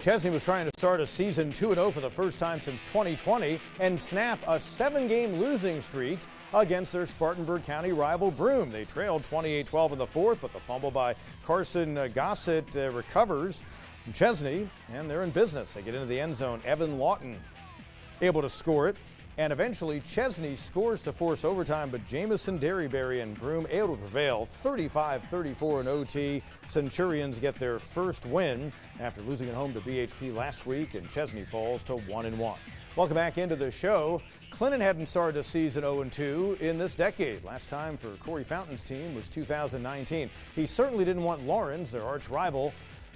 Chesney was trying to start a season 2-0 for the first time since 2020 and snap a 7-game losing streak against their Spartanburg County rival Broome. They trailed 28-12 in the fourth, but the fumble by Carson Gossett recovers from Chesney, and they're in business. They get into the end zone. Evan Lawton able to score it. And eventually Chesney scores to force overtime, but Jamison Derryberry and Broome able to prevail 35-34 in OT. Centurions get their first win after losing at home to BHP last week, and Chesney falls to 1-1. Welcome back into the show. Clinton hadn't started a season 0-2 in this decade. Last time for Corey Fountain's team was 2019. He certainly didn't want Laurens, their arch rival,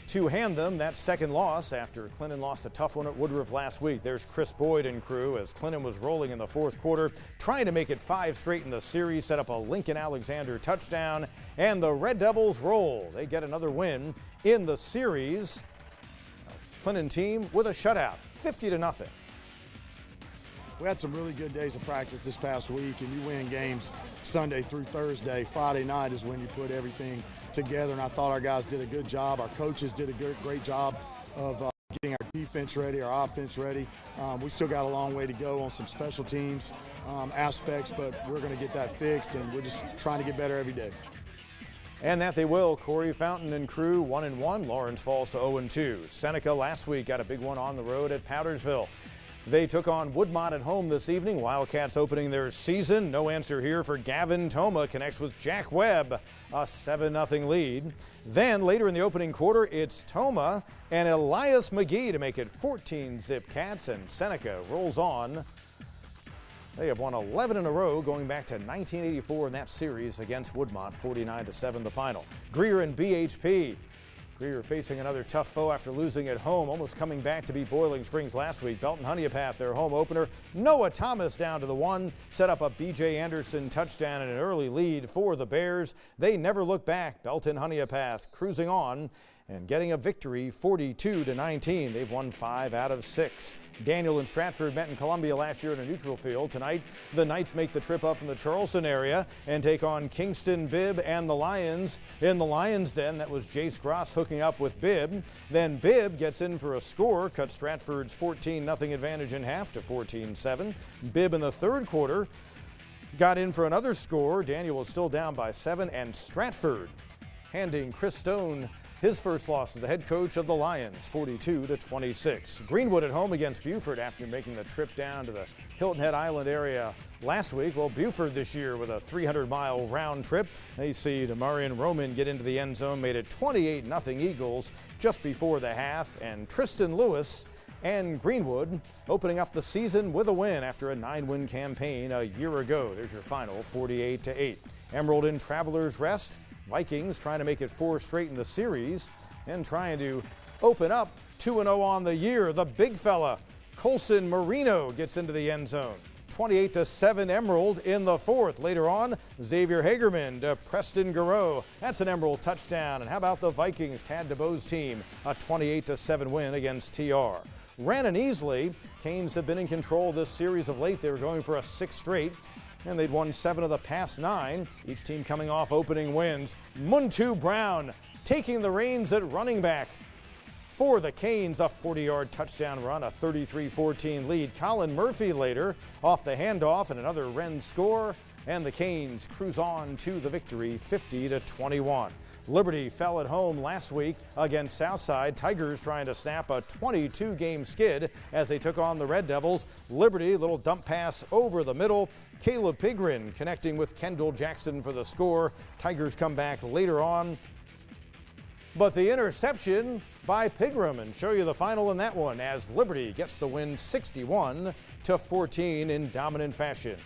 to hand them that second loss after Clinton lost a tough one at Woodruff last week. There's Chris Boyd and crew as Clinton was rolling in the fourth quarter, trying to make it 5 straight in the series, set up a Lincoln Alexander touchdown, and the Red Devils roll. They get another win in the series. Clinton team with a shutout, 50-0. We had some really good days of practice this past week, and you win games Sunday through Thursday. Friday night is when you put everything together, and I thought our guys did a good job. Our coaches did a great job of getting our defense ready, our offense ready. We still got a long way to go on some special teams aspects, but we're going to get that fixed, and we're just trying to get better every day. And that they will. Corey Fountain and crew 1-1. Laurens falls to 0-2. Seneca last week got a big one on the road at Powdersville. They took on Woodmont at home this evening. Wildcats opening their season. No answer here for Gavin Toma. Connects with Jack Webb. A 7-0 lead. Then later in the opening quarter, it's Toma and Elias McGee to make it 14 Zip Cats, and Seneca rolls on. They have won 11 in a row going back to 1984 in that series against Woodmont. 49-7 the final. Greer and BHP. Greer facing another tough foe after losing at home, almost coming back to beat Boiling Springs last week. Belton Honeypath, their home opener. Noah Thomas down to the 1, set up a B.J. Anderson touchdown and an early lead for the Bears. They never look back. Belton Honeypath cruising on and getting a victory 42-19. They've won 5 out of 6. Daniel and Stratford met in Columbia last year in a neutral field. Tonight, the Knights make the trip up from the Charleston area and take on Kingston Bibb and the Lions in the Lions Den. That was Jace Gross hooking up with Bibb. Then Bibb gets in for a score, cut Stratford's 14-0 advantage in half to 14-7. Bibb in the third quarter got in for another score. Daniel was still down by 7, and Stratford handing Chris Stone his first loss as the head coach of the Lions, 42-26. Greenwood at home against Buford after making the trip down to the Hilton Head Island area last week. Well, Buford this year with a 300-mile round trip. They see Demarion Roman get into the end zone, made it 28-0 Eagles just before the half, and Tristan Lewis and Greenwood opening up the season with a win after a 9-win campaign a year ago. There's your final, 48-8. Emerald in Travelers Rest. Vikings trying to make it 4 straight in the series and trying to open up 2-0 on the year. The big fella, Colson Marino, gets into the end zone. 28-7 Emerald in the fourth. Later on, Xavier Hagerman to Preston Garreau. That's an Emerald touchdown. And how about the Vikings, Tad DeBoe's team, a 28-7 win against TR. Rannon Easley, Canes have been in control this series of late. They were going for a 6th straight, and they'd won 7 of the past 9. Each team coming off opening wins. Muntu Brown taking the reins at running back for the Canes. A 40-yard touchdown run, a 33-14 lead. Colin Murphy later off the handoff and another Wren score. And the Canes cruise on to the victory, 50-21. Liberty fell at home last week against Southside. Tigers trying to snap a 22-game skid as they took on the Red Devils. Liberty, little dump pass over the middle. Caleb Pigrin connecting with Kendall Jackson for the score. Tigers come back later on, but the interception by Pigram, and show you the final in that one as Liberty gets the win 61-14 in dominant fashion.